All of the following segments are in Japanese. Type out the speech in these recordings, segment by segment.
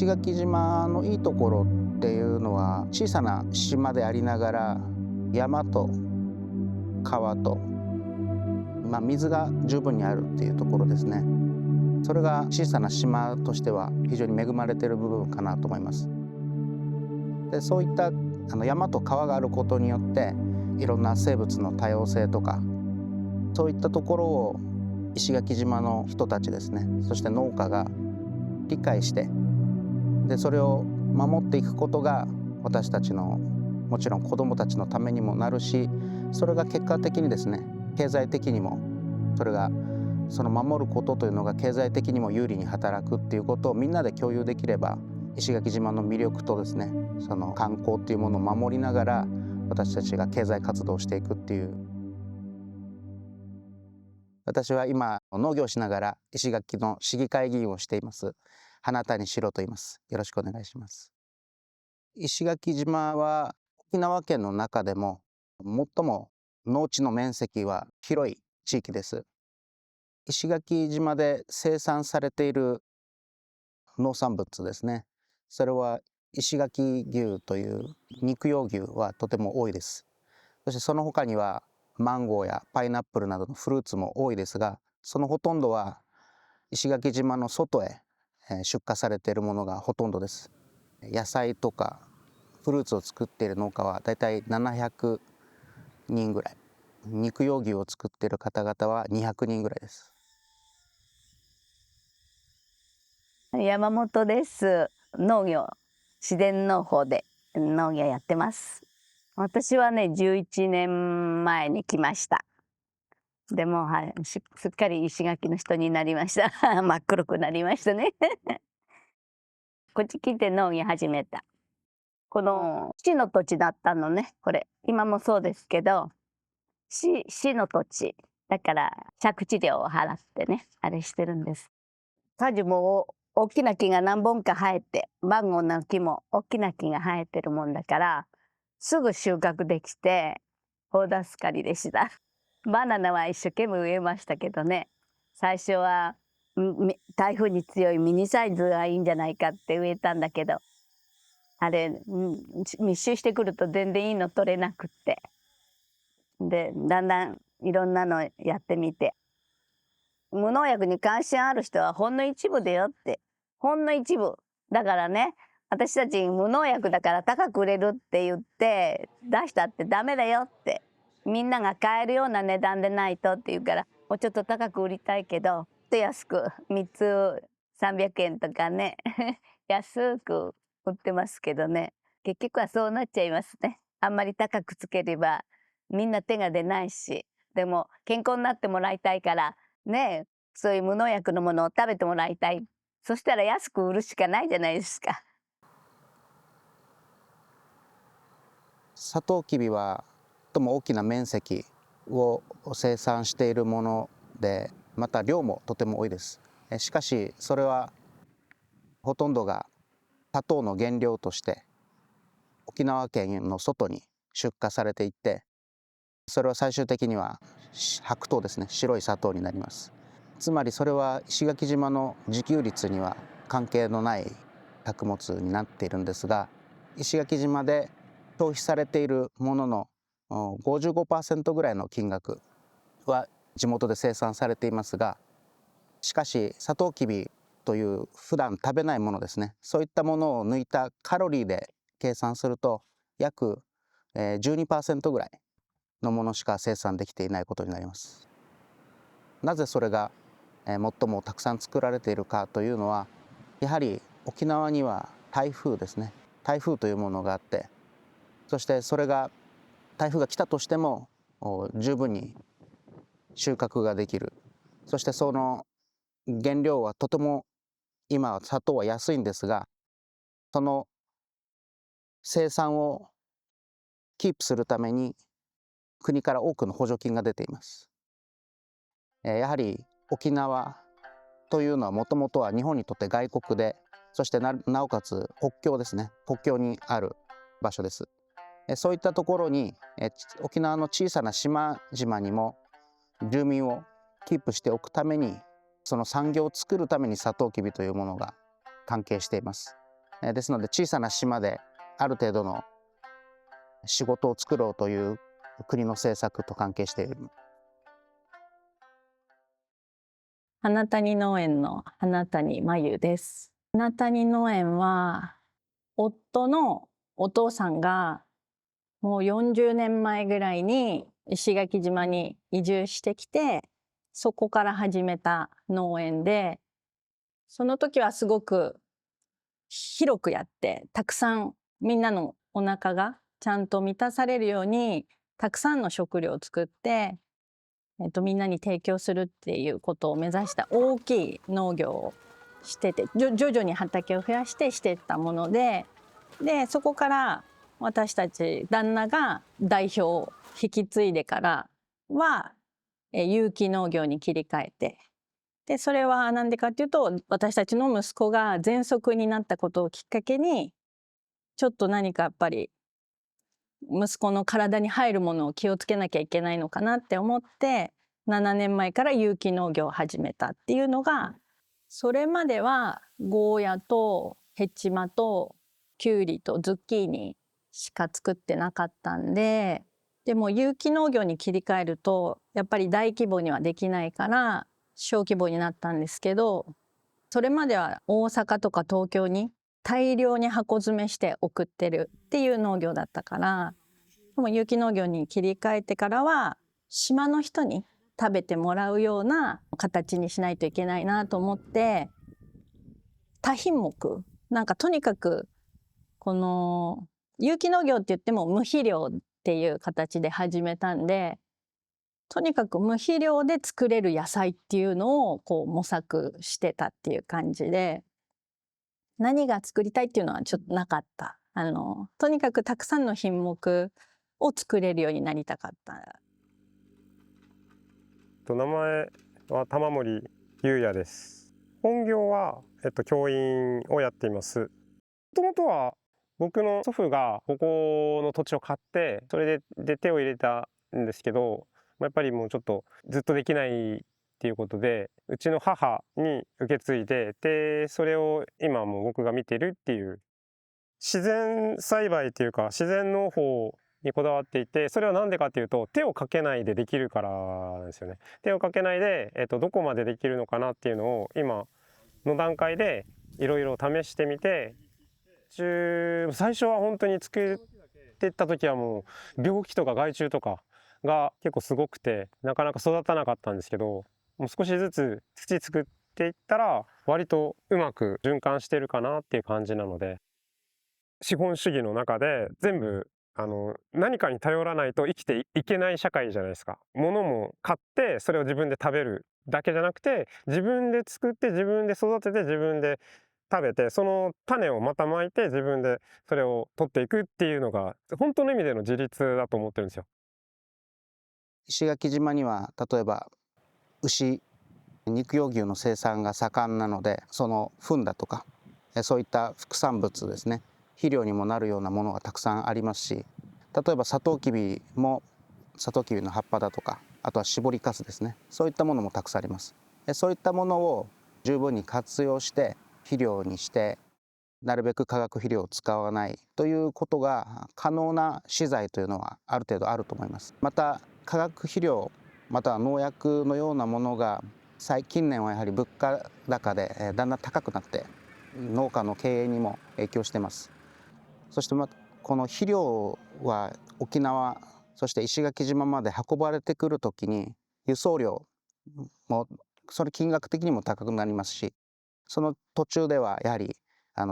石垣島のいいところっていうのは、小さな島でありながら山と川と、水が十分にあるっていうところですね。それが小さな島としては非常に恵まれている部分かなと思います。でそういった山と川があることによって、いろんな生物の多様性とか、そういったところを石垣島の人たちですね、そして農家が理解して、でそれを守っていくことが私たちの、もちろん子どもたちのためにもなるし、それが結果的にですね、経済的にもその守ることというのが経済的にも有利に働くっていうことをみんなで共有できれば、石垣島の魅力とですね、その観光っていうものを守りながら私たちが経済活動をしていくっていう。私は今農業をしながら石垣の市議会議員をしています花谷史郎と言います。よろしくお願いします。石垣島は沖縄県の中でも最も農地の面積は広い地域です。石垣島で生産されている農産物ですね。それは石垣牛という肉用牛はとても多いです。そしてその他にはマンゴーやパイナップルなどのフルーツも多いですが、そのほとんどは石垣島の外へ出荷されているものがほとんどです。野菜とかフルーツを作っている農家はだいたい700人ぐらい、肉用牛を作っている方々は200人ぐらいです。山本です。農業、自然農法で農業やってます。私はね、11年前に来ました。でも、すっかり石垣の人になりました。真っ黒くなりましたね。こっち来て農業始めた。この市の土地だったのね、これ。今もそうですけど、市の土地。だから借地料を払ってね、あれしてるんです。果樹も大きな木が何本か生えて、マンゴーの木も大きな木が生えてるもんだから、すぐ収穫できて、大助かりでした。バナナは一生懸命植えましたけどね、最初は台風に強いミニサイズがいいんじゃないかって植えたんだけど、あれ、密集してくると全然いいの取れなくって。で、だんだんいろんなのやってみて、無農薬に関心ある人はほんの一部だよって。ほんの一部。だからね、私たち無農薬だから高く売れるって言って出したってダメだよって。みんなが買えるような値段でないとって言うから、もうちょっと高く売りたいけど、安く3つ300円とかね、安く売ってますけどね。結局はそうなっちゃいますね。あんまり高くつければみんな手が出ないし、でも健康になってもらいたいからね、そういう無農薬のものを食べてもらいたい。そしたら安く売るしかないじゃないですか。サトウキビはとも大きな面積を生産しているもので、また量もとても多いです。しかしそれはほとんどが砂糖の原料として沖縄県の外に出荷されていって、それは最終的には白糖ですね、白い砂糖になります。つまりそれは石垣島の自給率には関係のない作物になっているんですが、石垣島で消費されているものの55% ぐらいの金額は地元で生産されていますが、しかしサトウキビという普段食べないものですね、そういったものを抜いたカロリーで計算すると約12% ぐらいのものしか生産できていないことになります。なぜそれが最もたくさん作られているかというのは、やはり沖縄には台風ですね、台風というものがあって、そしてそれが台風が来たとしても十分に収穫ができる。そしてその原料はとても、今は砂糖は安いんですが、その生産をキープするために国から多くの補助金が出ています。やはり沖縄というのはもともとは日本にとって外国で、そしてなおかつ国境ですね、国境にある場所です。そういったところに沖縄の小さな島々にも住民をキープしておくために、その産業を作るためにサトウキビというものが関係しています。ですので小さな島である程度の仕事を作ろうという国の政策と関係している。花谷農園の花谷真由です。花谷農園は夫のお父さんがもう40年前ぐらいに石垣島に移住してきて、そこから始めた農園で、その時はすごく広くやって、たくさんみんなのお腹がちゃんと満たされるようにたくさんの食料を作って、みんなに提供するっていうことを目指した大きい農業をしてて、徐々に畑を増やしていったもので、そこから私たち旦那が代表を引き継いでからは有機農業に切り替えて、でそれは何でかっていうと、私たちの息子が喘息になったことをきっかけに、ちょっと何かやっぱり息子の体に入るものを気をつけなきゃいけないのかなって思って、7年前から有機農業を始めたっていうのが、それまではゴーヤとヘチマとキュウリとズッキーニしか作ってなかったんで、でも有機農業に切り替えるとやっぱり大規模にはできないから小規模になったんですけど、それまでは大阪とか東京に大量に箱詰めして送ってるっていう農業だったから、でも有機農業に切り替えてからは島の人に食べてもらうような形にしないといけないなと思って、多品目、なんかとにかくこの有機農業って言っても無肥料っていう形で始めたんで、とにかく無肥料で作れる野菜っていうのをこう模索してたっていう感じで、何が作りたいっていうのはちょっとなかった。とにかくたくさんの品目を作れるようになりたかった。名前は玉森優也です。本業は、教員をやっています。もともとは僕の祖父がここの土地を買って、それで手を入れたんですけど、やっぱりもうちょっとずっとできないっていうことで、うちの母に受け継いで、それを今もう僕が見てるっていう、自然栽培っていうか自然農法にこだわっていて、それは何でかっていうと、手をかけないでできるからなんですよね。手をかけないで、どこまでできるのかなっていうのを今の段階でいろいろ試してみて、最初は本当に作ってった時はもう病気とか害虫とかが結構すごくて、なかなか育たなかったんですけど、もう少しずつ土作っていったら割とうまく循環してるかなっていう感じなので、資本主義の中で全部何かに頼らないと生きていけない社会じゃないですか。物も買ってそれを自分で食べるだけじゃなくて、自分で作って自分で育てて自分で食べて、その種をまたまいて自分でそれを取っていくっていうのが本当の意味での自立だと思ってるんですよ。石垣島には例えば牛、肉用牛の生産が盛んなので、その糞だとかそういった副産物ですね、肥料にもなるようなものがたくさんありますし、例えばサトウキビもサトウキビの葉っぱだとか、あとは搾りかすですね、そういったものもたくさんあります。そういったものを十分に活用して肥料にして、なるべく化学肥料を使わないということが可能な資材というのはある程度あると思います。また化学肥料または農薬のようなものが近年はやはり物価高でだんだん高くなって農家の経営にも影響しています。そしてこの肥料は沖縄そして石垣島まで運ばれてくるときに輸送料もそれ金額的にも高くなりますし、その途中ではやはり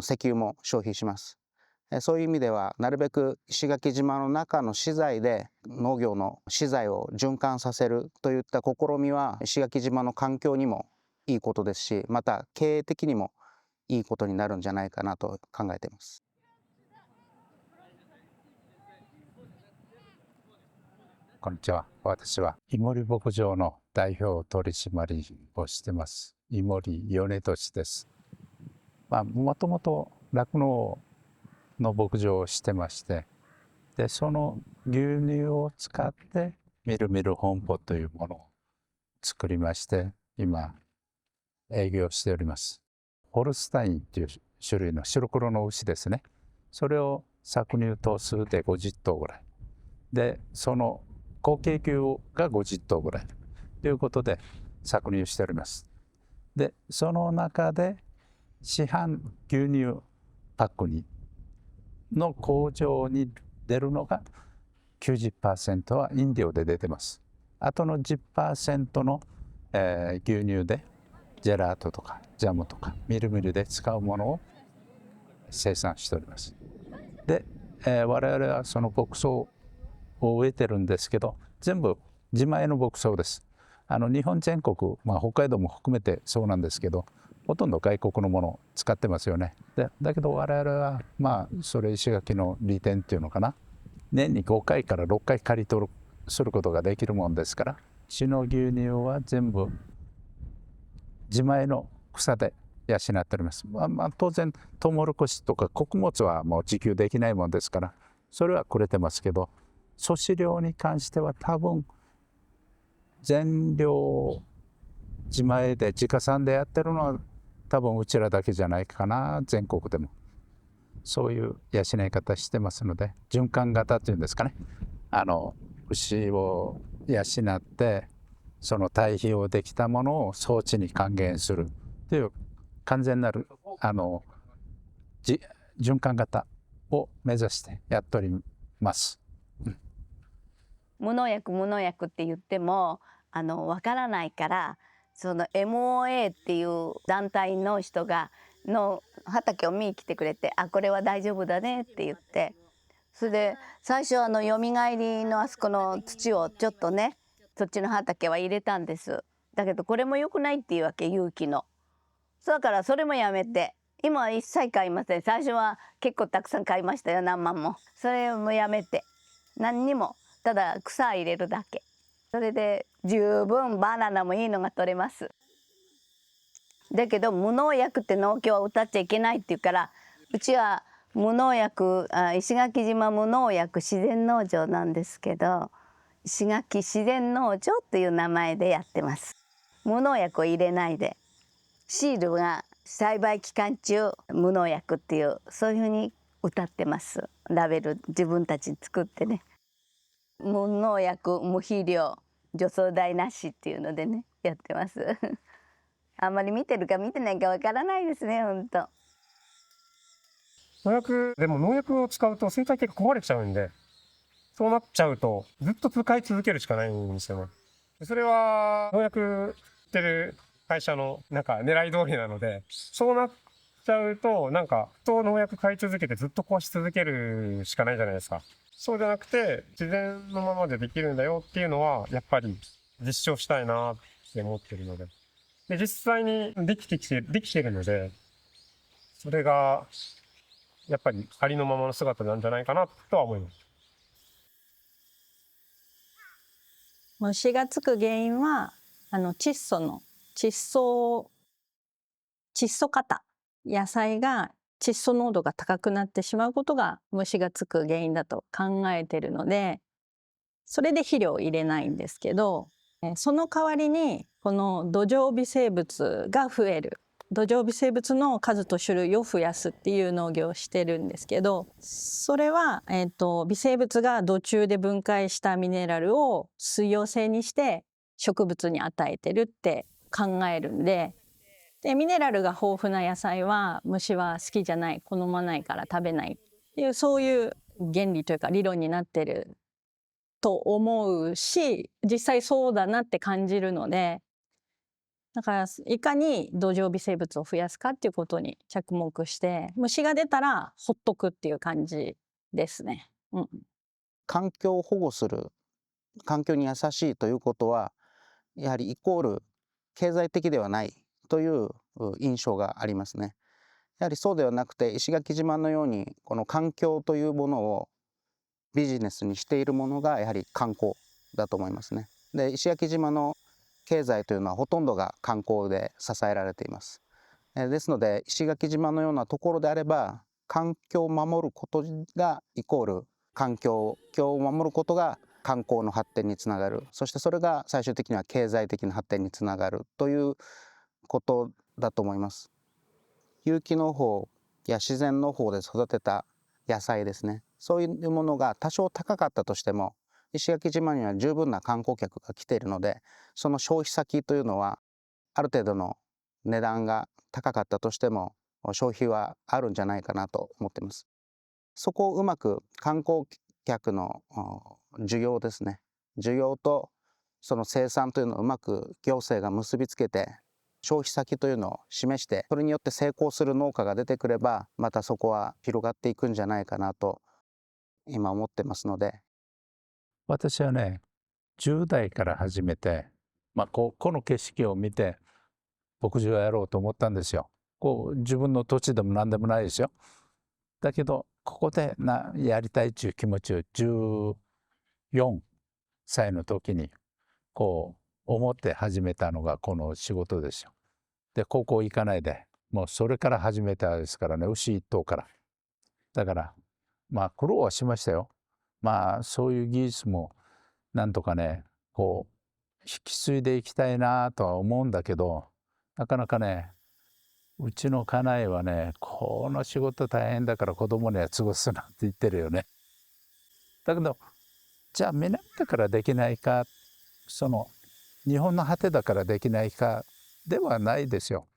石油も消費します。そういう意味ではなるべく石垣島の中の資材で農業の資材を循環させるといった試みは石垣島の環境にもいいことですし、また経営的にもいいことになるんじゃないかなと考えています。こんにちは。私は井森牧場の代表取締役をしています井森米俊です。もともと酪農の牧場をしてまして、でその牛乳を使ってみるみる本舗というものを作りまして、今営業しております。ホルスタインという種類の白黒の牛ですね。それを搾乳頭数で50頭ぐらいで、その後継牛が50頭ぐらいということで搾乳しております。でその中で市販牛乳パックにの工場に出るのが 90% は飲料で出てます。あとの 10% の、牛乳でジェラートとかジャムとかミルミルで使うものを生産しております。で、我々はその牧草を植えてるんですけど、全部自前の牧草です。日本全国、北海道も含めてそうなんですけど、ほとんど外国のものを使ってますよね。だけど我々はそれ石垣の利点っていうのかな、年に5回から6回刈り取るすることができるもんですから、血の牛乳は全部自前の草で養っております。当然トウモロコシとか穀物はもう自給できないもんですから、それはくれてますけど、粗飼料に関しては多分全量自前で自家産でやってるのは多分うちらだけじゃないかな、全国でも。そういう養い方してますので、循環型っていうんですかね、牛を養ってその堆肥をできたものを装置に還元するという完全なる循環型を目指してやっております。無農薬って言ってもわからないから、その MOA っていう団体の人が畑を見に来てくれて、これは大丈夫だねって言って、それで最初よみがえりのあそこの土をちょっとね、そっちの畑は入れたんです。だけどこれも良くないっていうわけ、有機の。だからそれもやめて、今は一切買いません。最初は結構たくさん買いましたよ、何万も。それもやめて、何にもただ草入れるだけ。それで十分バナナもいいのが取れます。だけど無農薬って農協は歌っちゃいけないって言うから、うちは無農薬、石垣島無農薬自然農場なんですけど、石垣自然農場っていう名前でやってます。無農薬を入れないで、シールが栽培期間中無農薬っていう、そういうふうに歌ってます。ラベル自分たち作ってね、無農薬無肥料除草剤なしっていうのでね、やってますあんまり見てるか見てないかわからないですね、本当。でも農薬を使うと生態系が壊れちゃうんで、そうなっちゃうとずっと使い続けるしかないんですよね。それは農薬売ってる会社の狙い通りなので、そうなっちゃうと農薬買い続けてずっと壊し続けるしかないじゃないですか。そうじゃなくて自然のままでできるんだよっていうのはやっぱり実証したいなって思ってるので、実際にできてるので、それがやっぱりありのままの姿なんじゃないかなとは思います。虫がつく原因は窒素型、野菜が窒素濃度が高くなってしまうことが虫がつく原因だと考えているので、それで肥料を入れないんですけど、その代わりにこの土壌微生物が増える、土壌微生物の数と種類を増やすっていう農業をしてるんですけど、それは、微生物が土中で分解したミネラルを水溶性にして植物に与えてるって考えるんで、ミネラルが豊富な野菜は虫は好きじゃない、好まないから食べないっていう、そういう原理というか理論になってると思うし、実際そうだなって感じるので、だからいかに土壌微生物を増やすかっていうことに着目して、虫が出たらほっとくっていう感じですね。環境を保護する、環境に優しいということはやはりイコール経済的ではないという印象がありますね。やはりそうではなくて、石垣島のようにこの環境というものをビジネスにしているものがやはり観光だと思いますね。で、石垣島の経済というのはほとんどが観光で支えられています。ですので石垣島のようなところであれば、環境を守ることがイコール環境を守ることが観光の発展につながる、そしてそれが最終的には経済的な発展につながるということだと思います。有機農法や自然農法で育てた野菜ですね、そういうものが多少高かったとしても、石垣島には十分な観光客が来ているので、その消費先というのはある程度の値段が高かったとしても消費はあるんじゃないかなと思っています。そこをうまく観光客の需要ですね、需要とその生産というのをうまく行政が結びつけて、消費先というのを示して、それによって成功する農家が出てくれば、またそこは広がっていくんじゃないかなと今思ってますので。私はね、10代から始めて、この景色を見て牧場をやろうと思ったんですよ。自分の土地でも何でもないですよ。だけどここでやりたいという気持ちを14歳の時に思って始めたのがこの仕事ですよ。で、高校行かないで、もうそれから始めたですからね、牛一頭から。だから苦労はしましたよ。そういう技術もなんとかね、引き継いでいきたいなとは思うんだけど、なかなかね、うちの家内はね、この仕事大変だから子供には過ごすなって言ってるよね。だけど、じゃあ南だからできないか、日本の果てだからできないかではないですよ。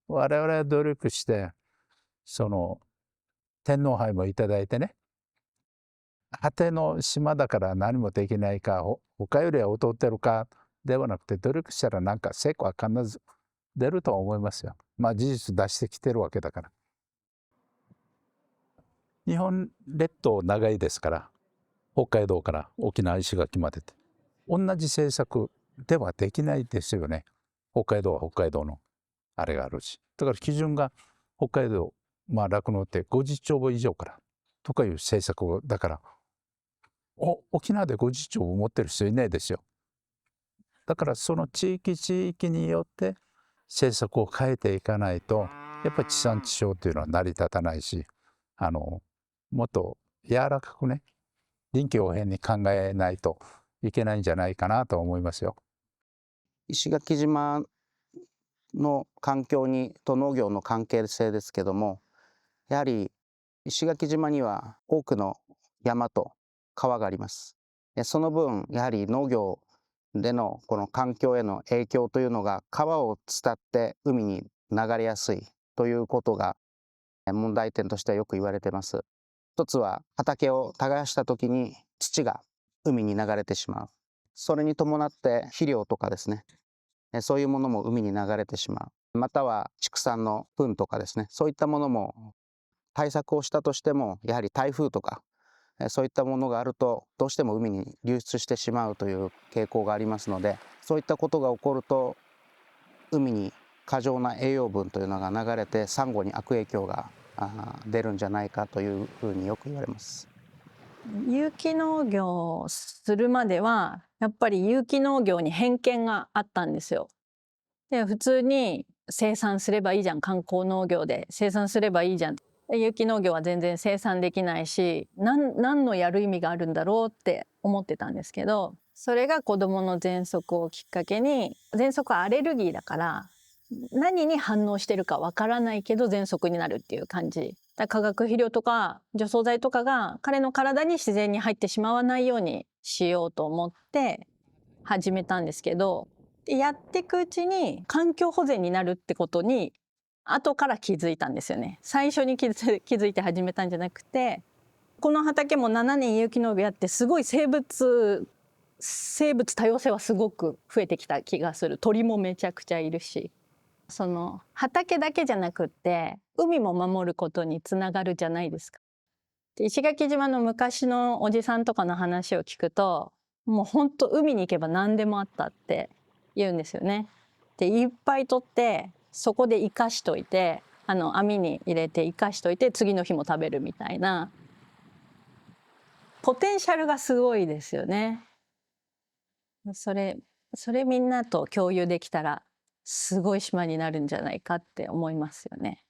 我々は努力して、天皇杯もいただいてね、果ての島だから何もできないか、他よりは劣ってるかではなくて、努力したらなんか成果は必ず出ると思いますよ。事実出してきてるわけだから。日本列島長いですから、北海道から沖縄石垣までって同じ政策ではできないですよね。北海道は北海道のあれがあるし、だから基準が北海道酪農って50兆以上からとかいう政策だから、沖縄で50兆を持ってる人いないですよ。だからその地域地域によって政策を変えていかないと、やっぱり地産地消というのは成り立たないし、もっと柔らかくね、臨機応変に考えないといけないんじゃないかなと思いますよ。石垣島の環境と農業の関係性ですけども、やはり石垣島には多くの山と川があります。その分やはり農業でのこの環境への影響というのが川を伝って海に流れやすいということが問題点としてはよく言われています。一つは畑を耕した時に土が海に流れてしまう。それに伴って肥料とかですね、そういうものも海に流れてしまう。または畜産の糞とかですね、そういったものも対策をしたとしても、やはり台風とかそういったものがあるとどうしても海に流出してしまうという傾向がありますので、そういったことが起こると海に過剰な栄養分というのが流れてサンゴに悪影響が出るんじゃないかというふうによく言われます。有機農業をするまではやっぱり有機農業に偏見があったんですよ。で、普通に生産すればいいじゃん、観光農業で生産すればいいじゃん。有機農業は全然生産できないし、何のやる意味があるんだろうって思ってたんですけど、それが子どもの喘息をきっかけに、喘息はアレルギーだから何に反応してるかわからないけど喘息になるっていう感じ。化学肥料とか除草剤とかが彼の体に自然に入ってしまわないようにしようと思って始めたんですけど、やっていくうちに環境保全になるってことに後から気づいたんですよね。最初に気づいて始めたんじゃなくて、この畑も7年有機農業やってすごい生物多様性はすごく増えてきた気がする。鳥もめちゃくちゃいるし、その畑だけじゃなくって海も守ることにつながるじゃないですか。で、石垣島の昔のおじさんとかの話を聞くと、もうほんと海に行けば何でもあったって言うんですよね。で、いっぱい取ってそこで生かしといて、網に入れて生かしといて次の日も食べるみたいなポテンシャルがすごいですよね。それみんなと共有できたらすごい島になるんじゃないかって思いますよね。